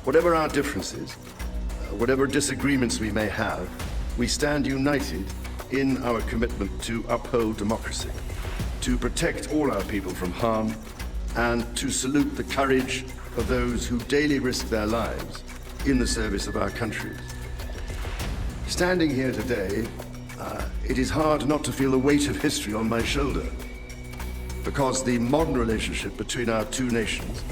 Whatever our differences, whatever disagreements we may have, we stand united in our commitment to uphold democracy, to protect all our people from harm, and to salute the courage of those who daily risk their lives in the service of our country. Standing here today, it is hard not to feel the weight of history on my shoulder, because the modern relationship between our two nations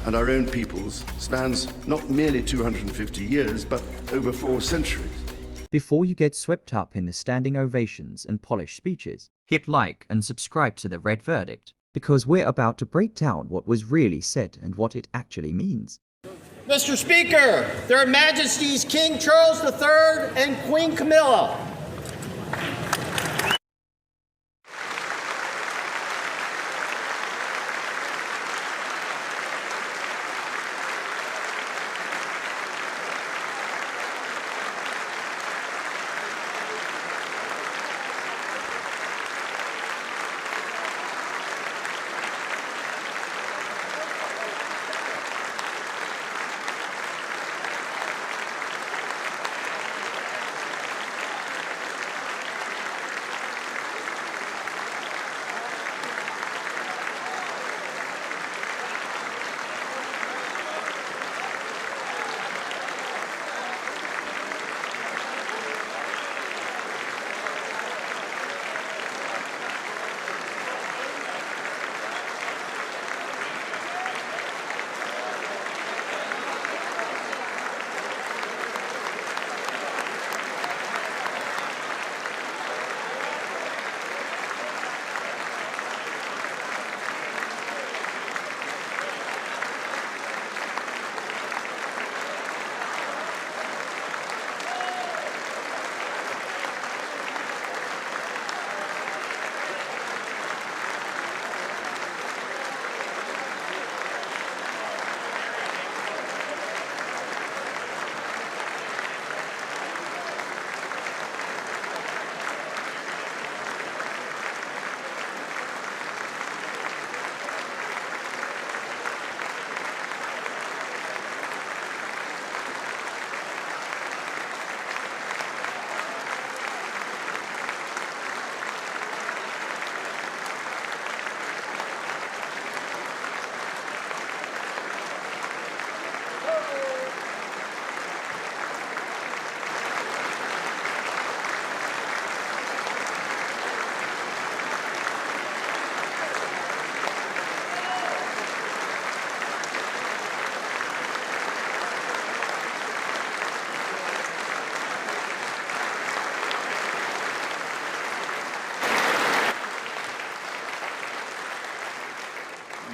and our own peoples spans not merely 250 years, but over 4 centuries. Before you get swept up in the standing ovations and polished speeches, hit like and subscribe to The Red Verdict, because we're about to break down what was really said and what it actually means. Mr. Speaker, Their Majesties King Charles III and Queen Camilla.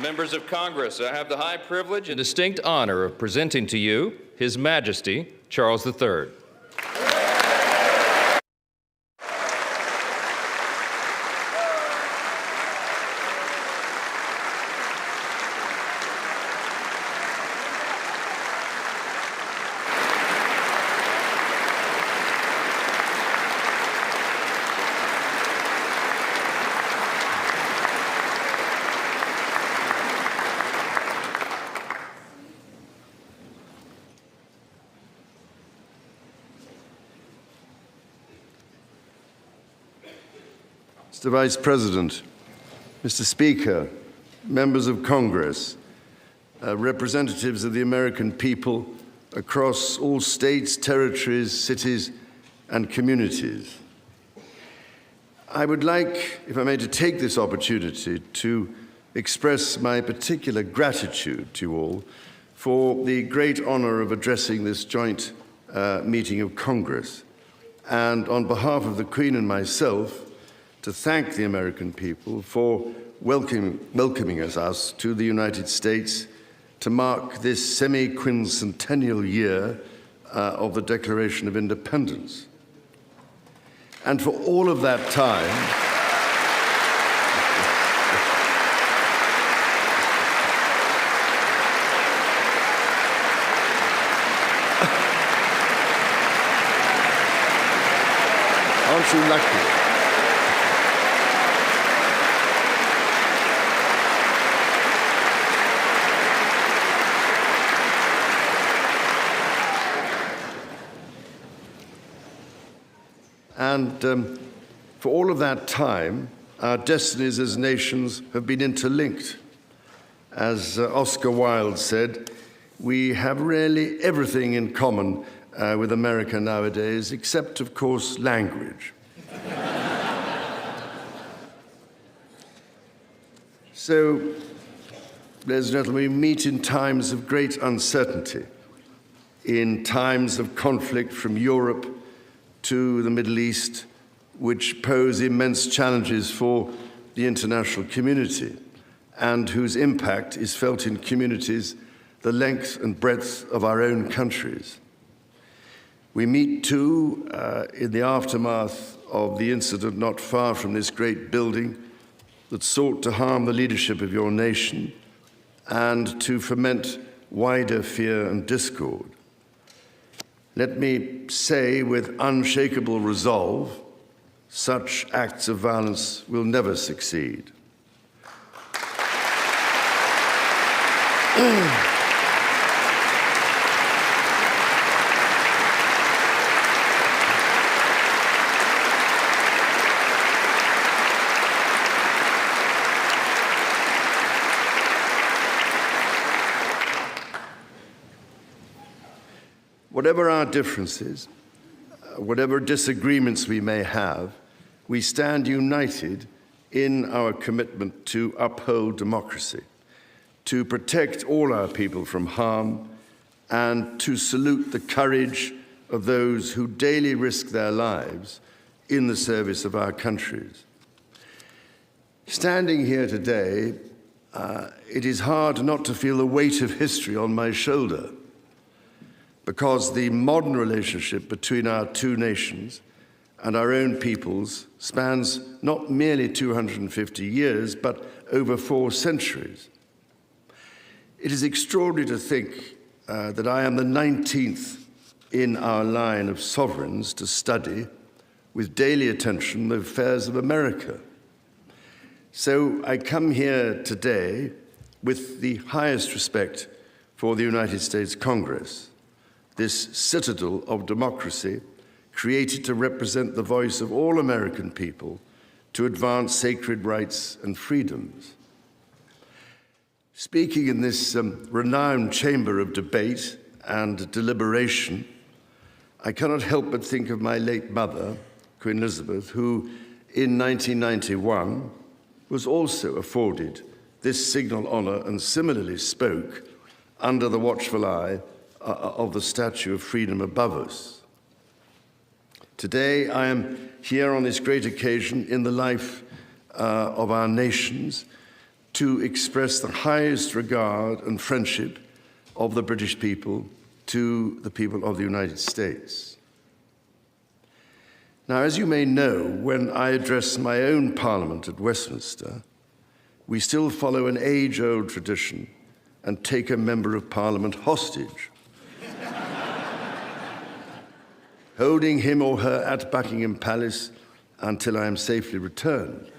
Members of Congress, I have the high privilege and distinct honor of presenting to you His Majesty Charles III. Mr. Vice President, Mr. Speaker, members of Congress, representatives of the American people across all states, territories, cities, and communities. I would like, if I may, to take this opportunity to express my particular gratitude to you all for the great honor of addressing this joint meeting of Congress, and on behalf of the Queen and myself, to thank the American people for welcoming us to the United States to mark this semi-quincentennial year of the Declaration of Independence. And for all of that time, aren't you lucky? And for all of that time, our destinies as nations have been interlinked. As Oscar Wilde said, we have really everything in common with America nowadays, except, of course, language. So, ladies and gentlemen, we meet in times of great uncertainty, in times of conflict from Europe to the Middle East, which pose immense challenges for the international community and whose impact is felt in communities the length and breadth of our own countries. We meet, too, in the aftermath of the incident not far from this great building that sought to harm the leadership of your nation and to foment wider fear and discord. Let me say with unshakable resolve, such acts of violence will never succeed. Whatever our differences, whatever disagreements we may have, we stand united in our commitment to uphold democracy, to protect all our people from harm, and to salute the courage of those who daily risk their lives in the service of our countries. Standing here today, it is hard not to feel the weight of history on my shoulder, because the modern relationship between our two nations and our own peoples spans not merely 250 years, but over 4 centuries. It is extraordinary to think that I am the 19th in our line of sovereigns to study with daily attention the affairs of America. So I come here today with the highest respect for the United States Congress, this citadel of democracy created to represent the voice of all American people to advance sacred rights and freedoms. Speaking in this renowned chamber of debate and deliberation, I cannot help but think of my late mother, Queen Elizabeth, who in 1991 was also afforded this signal honor and similarly spoke under the watchful eye of the Statue of Freedom above us. Today, I am here on this great occasion in the life of our nations to express the highest regard and friendship of the British people to the people of the United States. Now, as you may know, when I address my own Parliament at Westminster, we still follow an age-old tradition and take a Member of Parliament hostage, holding him or her at Buckingham Palace until I am safely returned.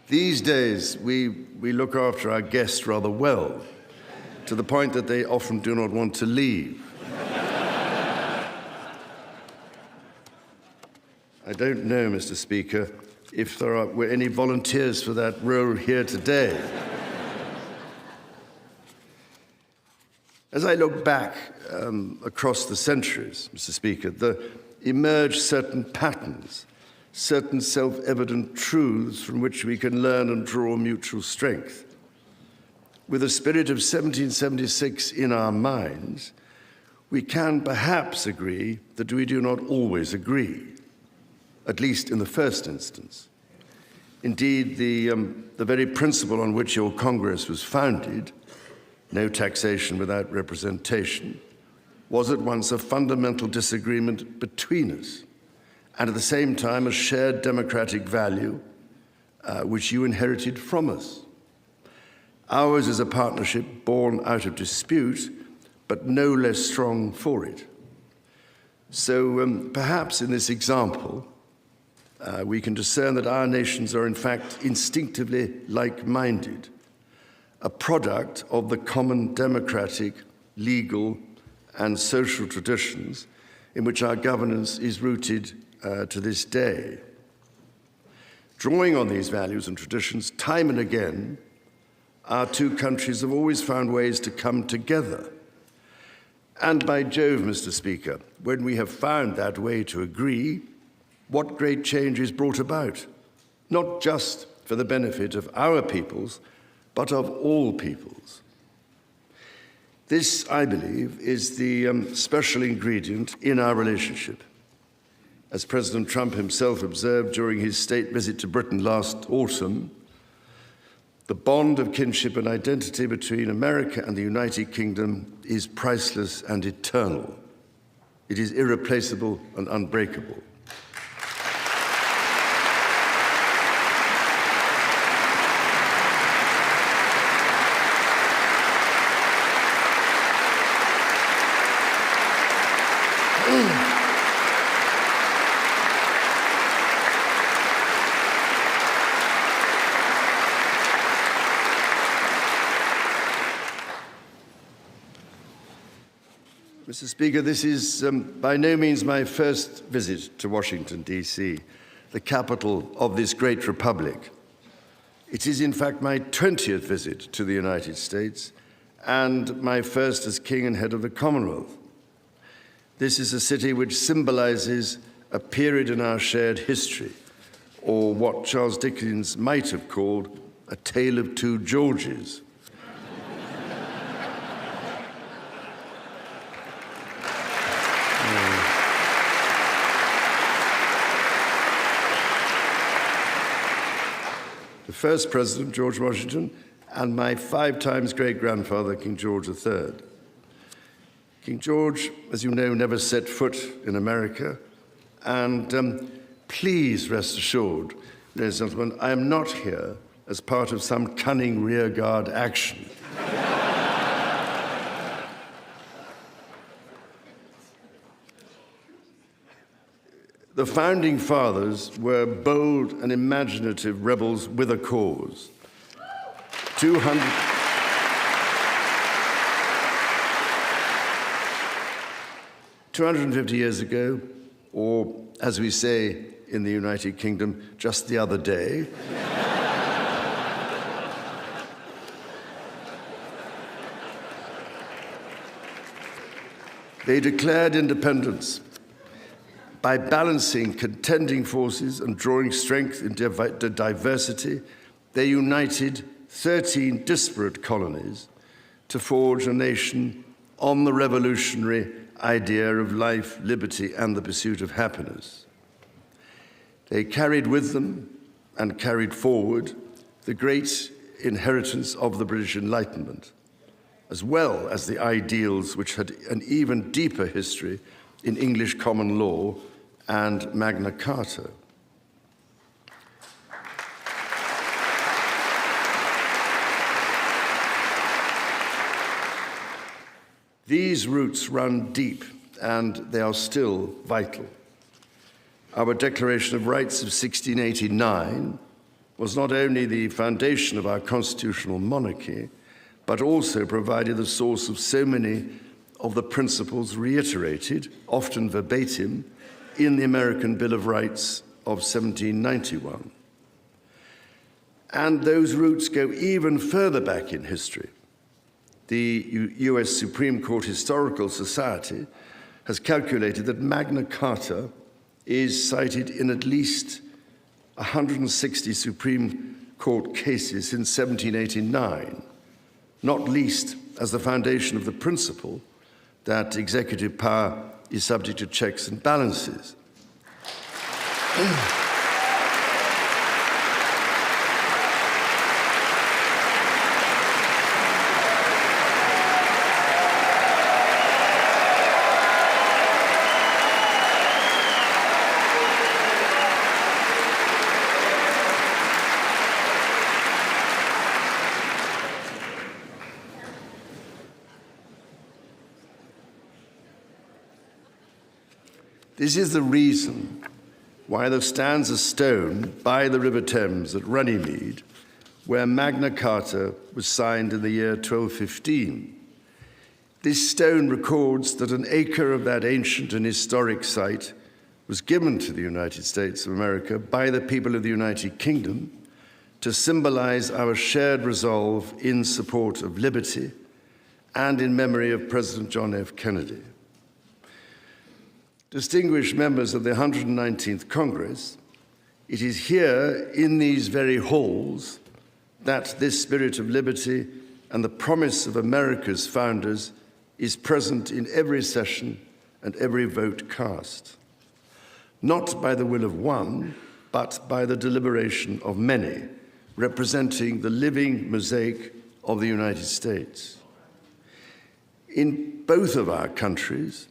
These days, we look after our guests rather well, to the point that they often do not want to leave. I don't know, Mr. Speaker, if there were any volunteers for that role here today. As I look back across the centuries, Mr. Speaker, there emerge certain patterns, certain self-evident truths from which we can learn and draw mutual strength. With the spirit of 1776 in our minds, we can perhaps agree that we do not always agree, at least in the first instance. Indeed, the very principle on which your Congress was founded, no taxation without representation, was at once a fundamental disagreement between us, and at the same time a shared democratic value which you inherited from us. Ours is a partnership born out of dispute, but no less strong for it. So perhaps in this example, we can discern that our nations are in fact instinctively like-minded, a product of the common democratic, legal, and social traditions in which our governance is rooted to this day. Drawing on these values and traditions, time and again, our two countries have always found ways to come together. And by Jove, Mr. Speaker, when we have found that way to agree, what great change is brought about, not just for the benefit of our peoples, but of all peoples. This, I believe, is the special ingredient in our relationship. As President Trump himself observed during his state visit to Britain last autumn, the bond of kinship and identity between America and the United Kingdom is priceless and eternal. It is irreplaceable and unbreakable. Mr. Speaker, this is by no means my first visit to Washington, D.C., the capital of this great republic. It is, in fact, my 20th visit to the United States and my first as King and head of the Commonwealth. This is a city which symbolizes a period in our shared history, or what Charles Dickens might have called a tale of two Georges. The first president, George Washington, and my 5 times great-grandfather, King George III. King George, as you know, never set foot in America, and please rest assured, ladies and gentlemen, I am not here as part of some cunning rearguard action. The founding fathers were bold and imaginative rebels with a cause. 250 years ago, or as we say in the United Kingdom, just the other day, they declared independence. By balancing contending forces and drawing strength in diversity, they united 13 disparate colonies to forge a nation on the revolutionary idea of life, liberty, and the pursuit of happiness. They carried with them and carried forward the great inheritance of the British Enlightenment, as well as the ideals which had an even deeper history in English common law and Magna Carta. These roots run deep, and they are still vital. Our Declaration of Rights of 1689 was not only the foundation of our constitutional monarchy, but also provided the source of so many of the principles reiterated, often verbatim, in the American Bill of Rights of 1791. And those roots go even further back in history. The US Supreme Court Historical Society has calculated that Magna Carta is cited in at least 160 Supreme Court cases since 1789, not least as the foundation of the principle that executive power is subject to checks and balances. This is the reason why there stands a stone by the River Thames at Runnymede, where Magna Carta was signed in the year 1215. This stone records that an acre of that ancient and historic site was given to the United States of America by the people of the United Kingdom to symbolize our shared resolve in support of liberty and in memory of President John F. Kennedy. Distinguished members of the 119th Congress, it is here in these very halls that this spirit of liberty and the promise of America's founders is present in every session and every vote cast, not by the will of one, but by the deliberation of many, representing the living mosaic of the United States. In both of our countries,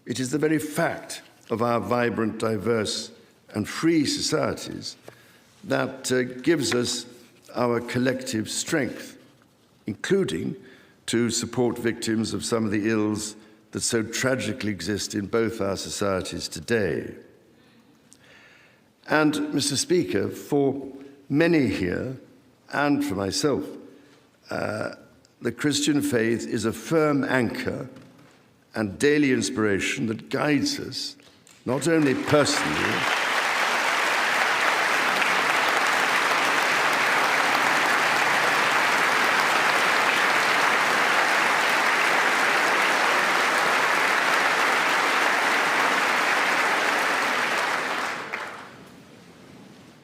it is the very fact of our vibrant, diverse, and free societies that gives us our collective strength, including to support victims of some of the ills that so tragically exist in both our societies today. And, Mr. Speaker, for many here, and for myself, the Christian faith is a firm anchor and daily inspiration that guides us, not only personally,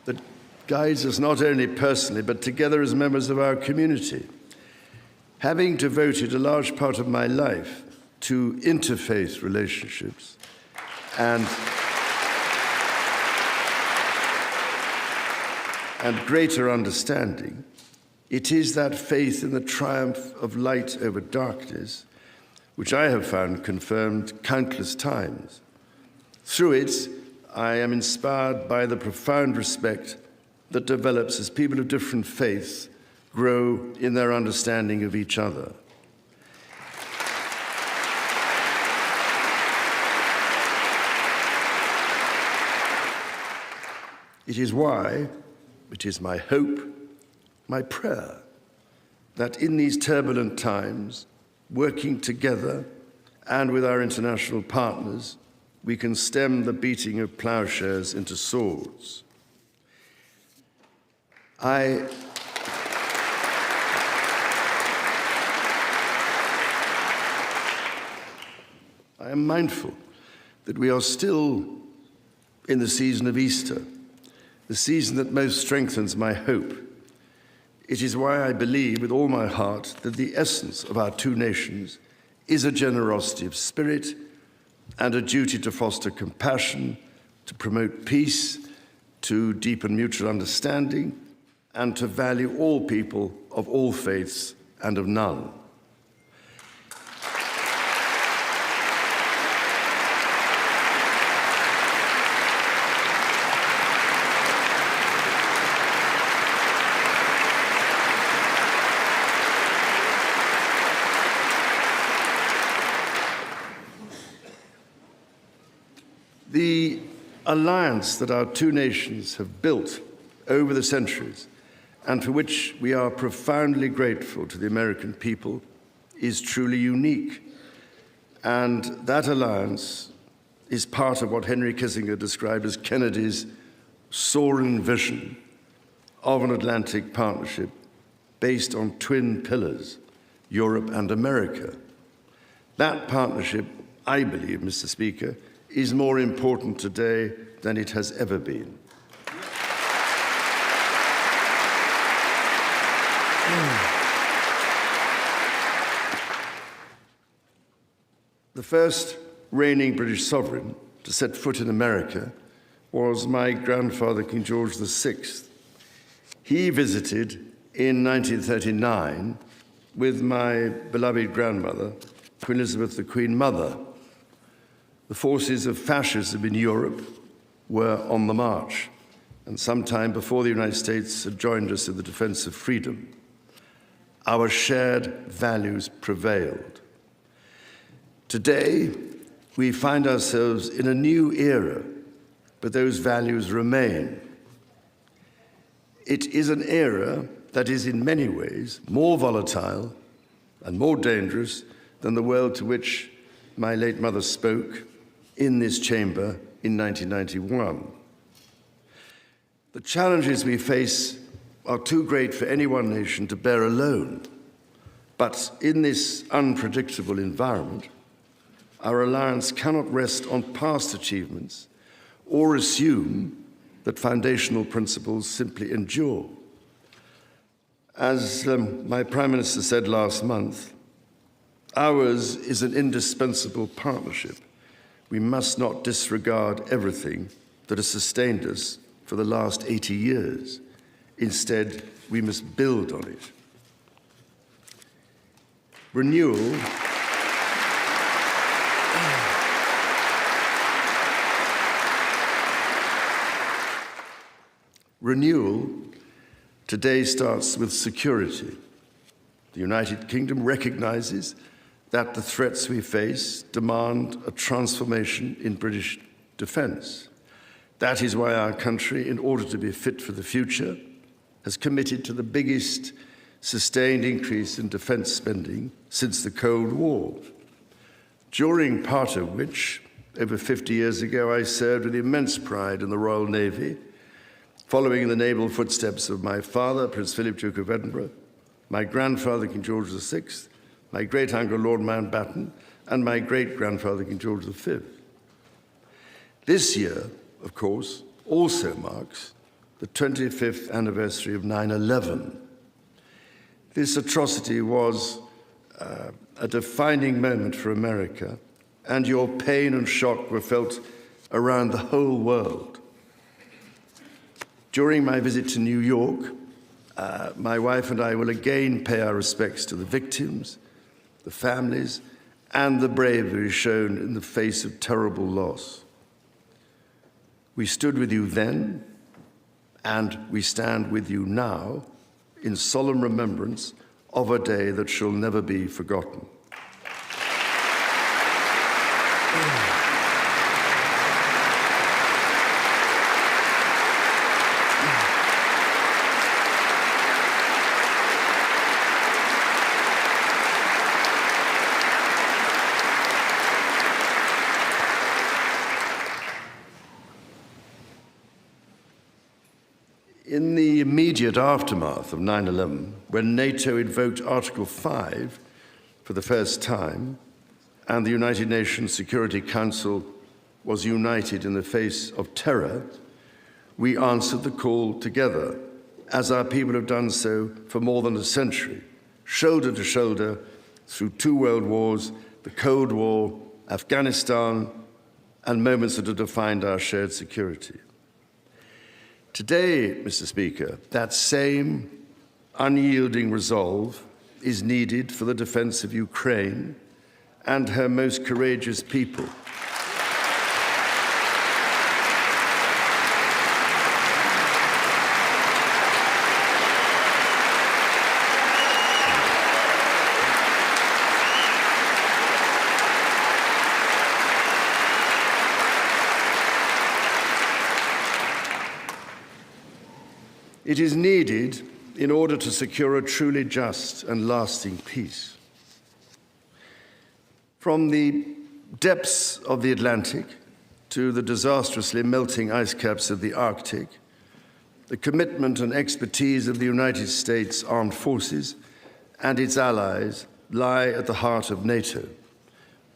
that guides us not only personally, but together as members of our community. Having devoted a large part of my life to interfaith relationships and greater understanding, it is that faith in the triumph of light over darkness which I have found confirmed countless times. Through it, I am inspired by the profound respect that develops as people of different faiths grow in their understanding of each other. It is why, it is my hope, my prayer, that in these turbulent times, working together and with our international partners, we can stem the beating of plowshares into swords. I am mindful that we are still in the season of Easter, the season that most strengthens my hope. It is why I believe with all my heart that the essence of our two nations is a generosity of spirit and a duty to foster compassion, to promote peace, to deepen mutual understanding, and to value all people of all faiths and of none. The alliance that our two nations have built over the centuries, and for which we are profoundly grateful to the American people, is truly unique. And that alliance is part of what Henry Kissinger described as Kennedy's soaring vision of an Atlantic partnership based on twin pillars, Europe and America. That partnership, I believe, Mr. Speaker, is more important today than it has ever been. The first reigning British sovereign to set foot in America was my grandfather, King George VI. He visited in 1939 with my beloved grandmother, Queen Elizabeth, the Queen Mother. The forces of fascism in Europe were on the march, and sometime before the United States had joined us in the defense of freedom. Our shared values prevailed. Today, we find ourselves in a new era, but those values remain. It is an era that is in many ways more volatile and more dangerous than the world to which my late mother spoke in this chamber in 1991. The challenges we face are too great for any one nation to bear alone. But in this unpredictable environment, our alliance cannot rest on past achievements or assume that foundational principles simply endure. As my Prime Minister said last month, ours is an indispensable partnership. We must not disregard everything that has sustained us for the last 80 years. Instead, we must build on it. Renewal today starts with security. The United Kingdom recognizes that the threats we face demand a transformation in British defence. That is why our country, in order to be fit for the future, has committed to the biggest sustained increase in defence spending since the Cold War, during part of which, over 50 years ago, I served with immense pride in the Royal Navy, following in the naval footsteps of my father, Prince Philip, Duke of Edinburgh, my grandfather, King George VI, my great-uncle, Lord Mountbatten, and my great-grandfather, King George V. This year, of course, also marks the 25th anniversary of 9/11. This atrocity was a defining moment for America, and your pain and shock were felt around the whole world. During my visit to New York, my wife and I will again pay our respects to the victims, the families, and the bravery shown in the face of terrible loss. We stood with you then, and we stand with you now in solemn remembrance of a day that shall never be forgotten. In the immediate aftermath of 9/11, when NATO invoked Article 5 for the first time, and the United Nations Security Council was united in the face of terror, we answered the call together, as our people have done so for more than a century, shoulder to shoulder through 2 world wars, the Cold War, Afghanistan, and moments that have defined our shared security. Today, Mr. Speaker, that same unyielding resolve is needed for the defense of Ukraine and her most courageous people. It is needed in order to secure a truly just and lasting peace. From the depths of the Atlantic to the disastrously melting ice caps of the Arctic, the commitment and expertise of the United States Armed Forces and its allies lie at the heart of NATO,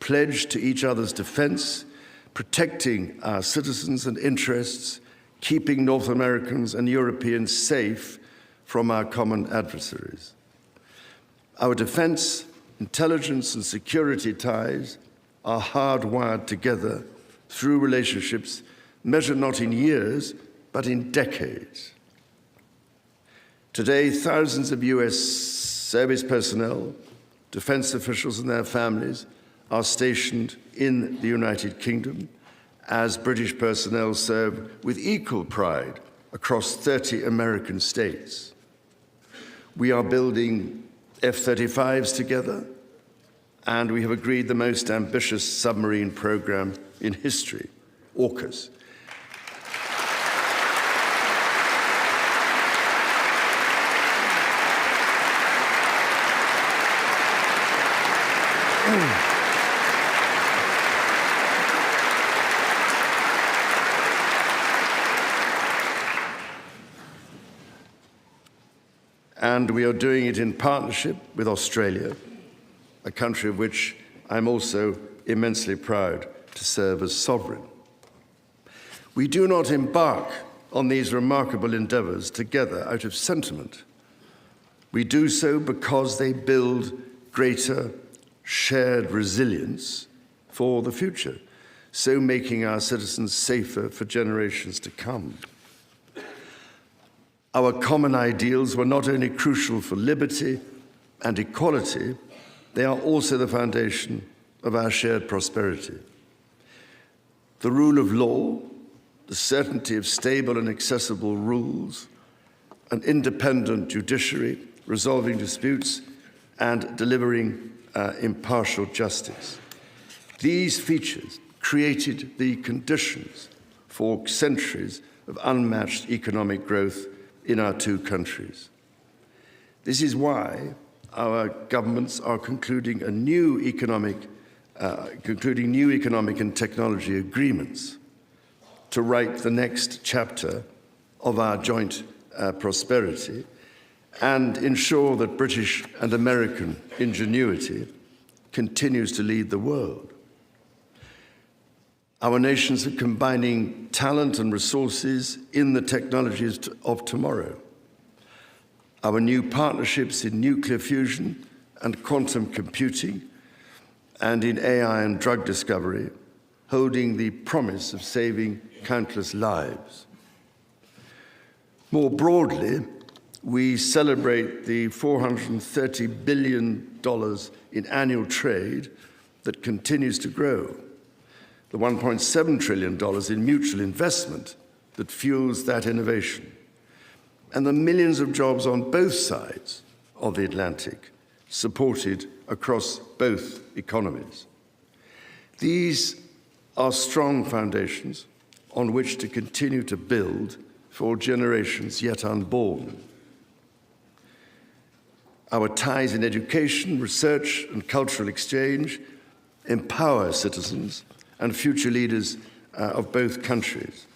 pledged to each other's defense, protecting our citizens and interests, keeping North Americans and Europeans safe from our common adversaries. Our defense, intelligence, and security ties are hardwired together through relationships measured not in years, but in decades. Today, thousands of US service personnel, defense officials, and their families are stationed in the United Kingdom, as British personnel serve with equal pride across 30 American states. We are building F-35s together, and we have agreed the most ambitious submarine program in history, AUKUS. And we are doing it in partnership with Australia, a country of which I'm also immensely proud to serve as sovereign. We do not embark on these remarkable endeavors together out of sentiment. We do so because they build greater shared resilience for the future, so making our citizens safer for generations to come. Our common ideals were not only crucial for liberty and equality, they are also the foundation of our shared prosperity. The rule of law, the certainty of stable and accessible rules, an independent judiciary resolving disputes and delivering impartial justice. These features created the conditions for centuries of unmatched economic growth in our two countries. This is why our governments are concluding new economic and technology agreements to write the next chapter of our joint prosperity and ensure that British and American ingenuity continues to lead the world. Our nations are combining talent and resources in the technologies of tomorrow. Our new partnerships in nuclear fusion and quantum computing and in AI and drug discovery, holding the promise of saving countless lives. More broadly, we celebrate the $430 billion in annual trade that continues to grow, the $1.7 trillion in mutual investment that fuels that innovation, and the millions of jobs on both sides of the Atlantic, supported across both economies. These are strong foundations on which to continue to build for generations yet unborn. Our ties in education, research, and cultural exchange empower citizens and future leaders of both countries.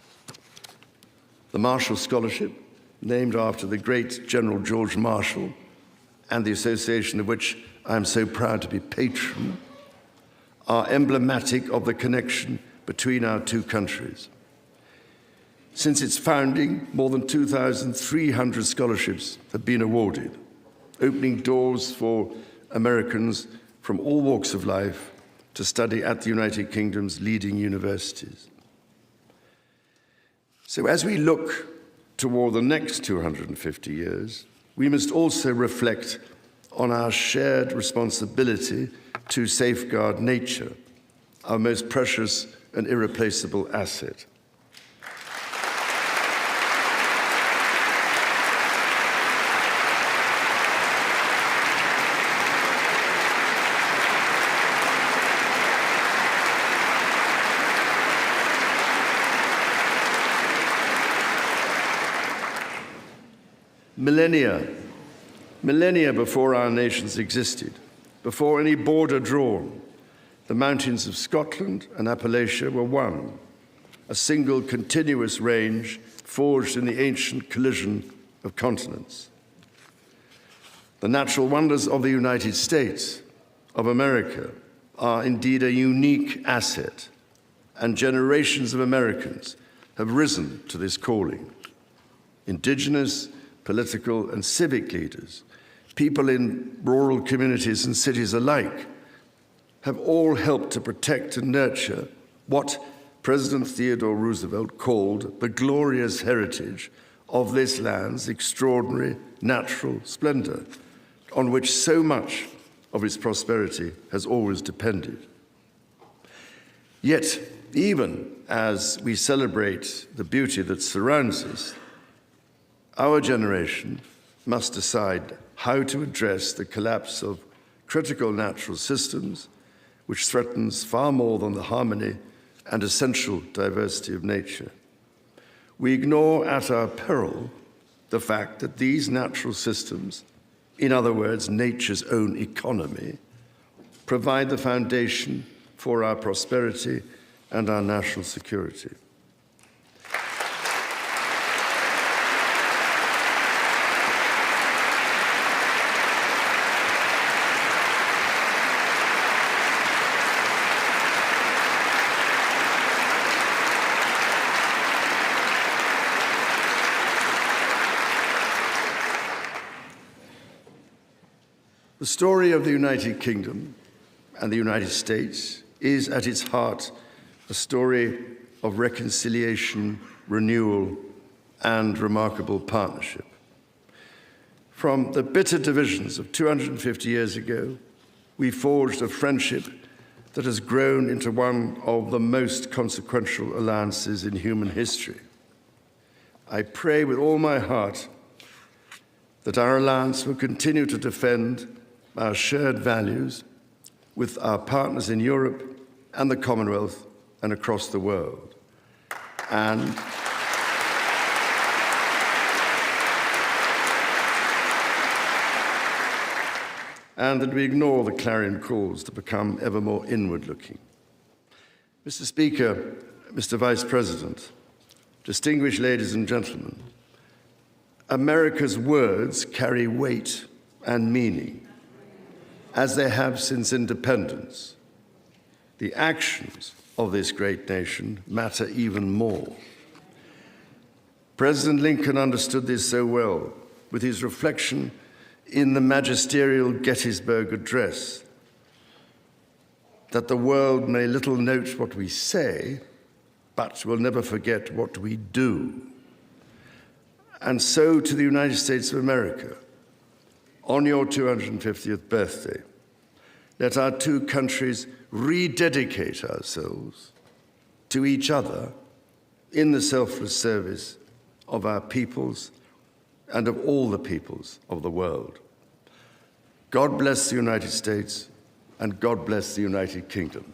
The Marshall Scholarship, named after the great General George Marshall, and the association of which I am so proud to be patron, are emblematic of the connection between our two countries. Since its founding, more than 2,300 scholarships have been awarded, opening doors for Americans from all walks of life to study at the United Kingdom's leading universities. So as we look toward the next 250 years, we must also reflect on our shared responsibility to safeguard nature, our most precious and irreplaceable asset. Millennia before our nations existed, before any border drawn, the mountains of Scotland and Appalachia were one, a single continuous range forged in the ancient collision of continents. The natural wonders of the United States of America are indeed a unique asset, and generations of Americans have risen to this calling. Indigenous, political, and civic leaders, people in rural communities and cities alike, have all helped to protect and nurture what President Theodore Roosevelt called the glorious heritage of this land's extraordinary natural splendor, on which so much of its prosperity has always depended. Yet, even as we celebrate the beauty that surrounds us, our generation must decide how to address the collapse of critical natural systems, which threatens far more than the harmony and essential diversity of nature. We ignore at our peril the fact that these natural systems, in other words, nature's own economy, provide the foundation for our prosperity and our national security. The story of the United Kingdom and the United States is at its heart a story of reconciliation, renewal, and remarkable partnership. From the bitter divisions of 250 years ago, we forged a friendship that has grown into one of the most consequential alliances in human history. I pray with all my heart that our alliance will continue to defend our shared values with our partners in Europe and the Commonwealth and across the world. And that we ignore the clarion calls to become ever more inward-looking. Mr. Speaker, Mr. Vice President, distinguished ladies and gentlemen, America's words carry weight and meaning, as they have since independence. The actions of this great nation matter even more. President Lincoln understood this so well with his reflection in the magisterial Gettysburg Address, that the world may little note what we say, but will never forget what we do. And so to the United States of America, on your 250th birthday, let our two countries rededicate ourselves to each other in the selfless service of our peoples and of all the peoples of the world. God bless the United States, and God bless the United Kingdom.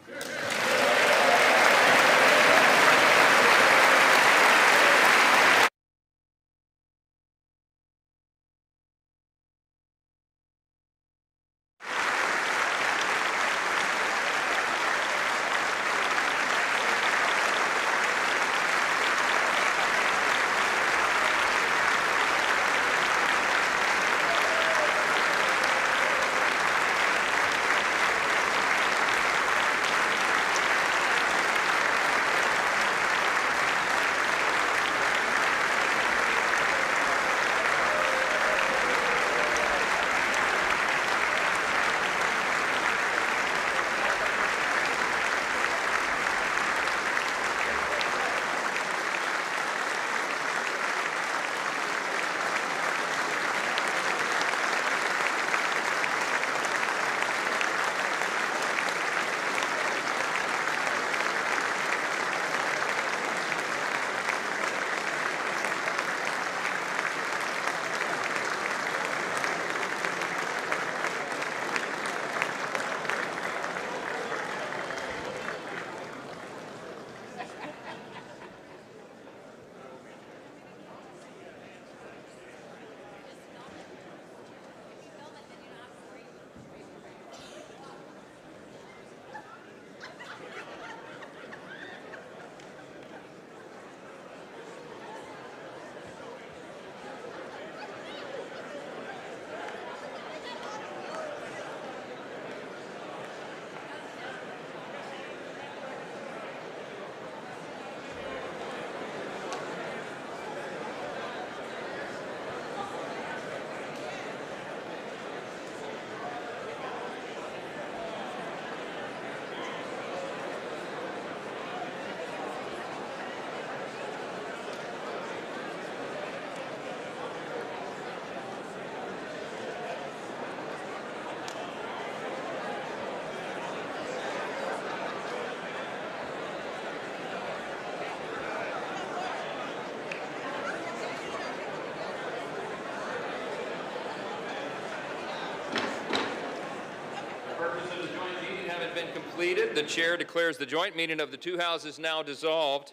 Completed. The chair declares the joint meeting of the two houses now dissolved.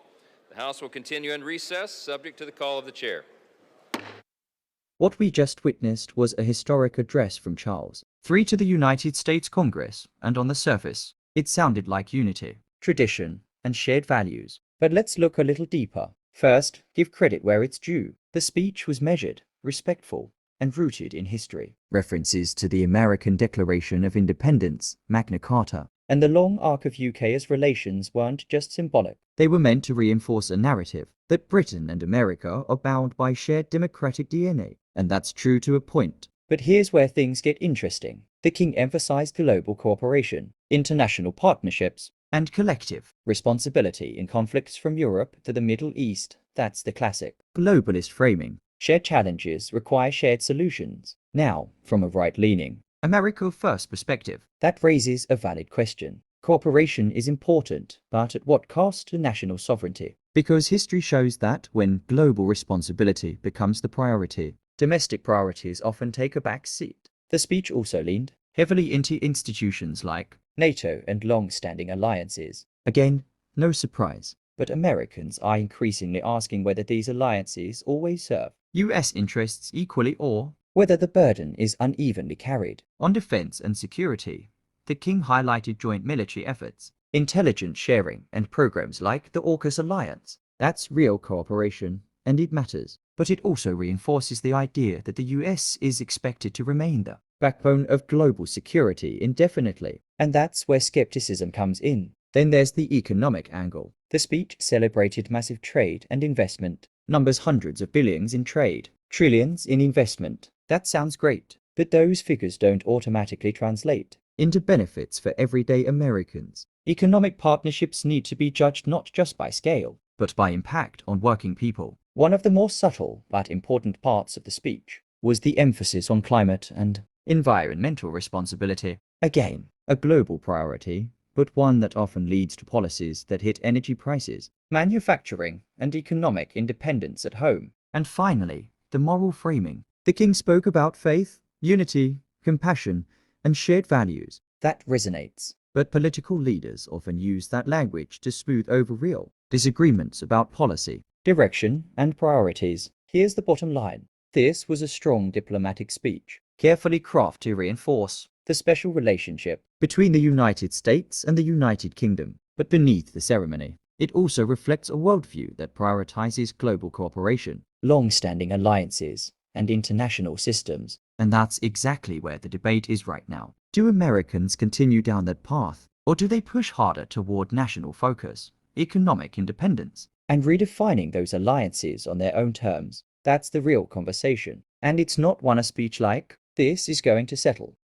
The House will continue in recess, subject to the call of the chair. What we just witnessed was a historic address from Charles. 3 to the United States Congress, and on the surface, it sounded like unity, tradition, and shared values. But let's look a little deeper. First, give credit where it's due. The speech was measured, respectful, and rooted in history. References to the American Declaration of Independence, Magna Carta, and the long arc of UK's relations weren't just symbolic. They were meant to reinforce a narrative that Britain and America are bound by shared democratic DNA. And that's true to a point. But here's where things get interesting. The king emphasized global cooperation, international partnerships, and collective responsibility in conflicts from Europe to the Middle East. That's the classic globalist framing. Shared challenges require shared solutions. Now, from a right-leaning, America First perspective, that raises a valid question. Cooperation is important, but at what cost to national sovereignty? Because history shows that when global responsibility becomes the priority, domestic priorities often take a back seat. The speech also leaned heavily into institutions like NATO and long-standing alliances. Again, no surprise, but Americans are increasingly asking whether these alliances always serve US interests equally or whether the burden is unevenly carried. On defense and security, the king highlighted joint military efforts, intelligence sharing, and programs like the AUKUS alliance. That's real cooperation, and it matters. But it also reinforces the idea that the US is expected to remain the backbone of global security indefinitely. And that's where skepticism comes in. Then there's the economic angle. The speech celebrated massive trade and investment, numbers hundreds of billions in trade, trillions in investment. That sounds great, but those figures don't automatically translate into benefits for everyday Americans. Economic partnerships need to be judged not just by scale, but by impact on working people. One of the more subtle but important parts of the speech was the emphasis on climate and environmental responsibility. Again, a global priority, but one that often leads to policies that hit energy prices, manufacturing, and economic independence at home. And finally, the moral framing. The king spoke about faith, unity, compassion, and shared values. That resonates. But political leaders often use that language to smooth over real disagreements about policy, direction, and priorities. Here's the bottom line. This was a strong diplomatic speech, carefully crafted to reinforce the special relationship between the United States and the United Kingdom. But beneath the ceremony, it also reflects a worldview that prioritizes global cooperation, long-standing alliances, and international systems. And that's exactly where the debate is right now. Do Americans continue down that path, or do they push harder toward national focus, economic independence, and redefining those alliances on their own terms? That's the real conversation. And it's not one a speech like this is going to settle.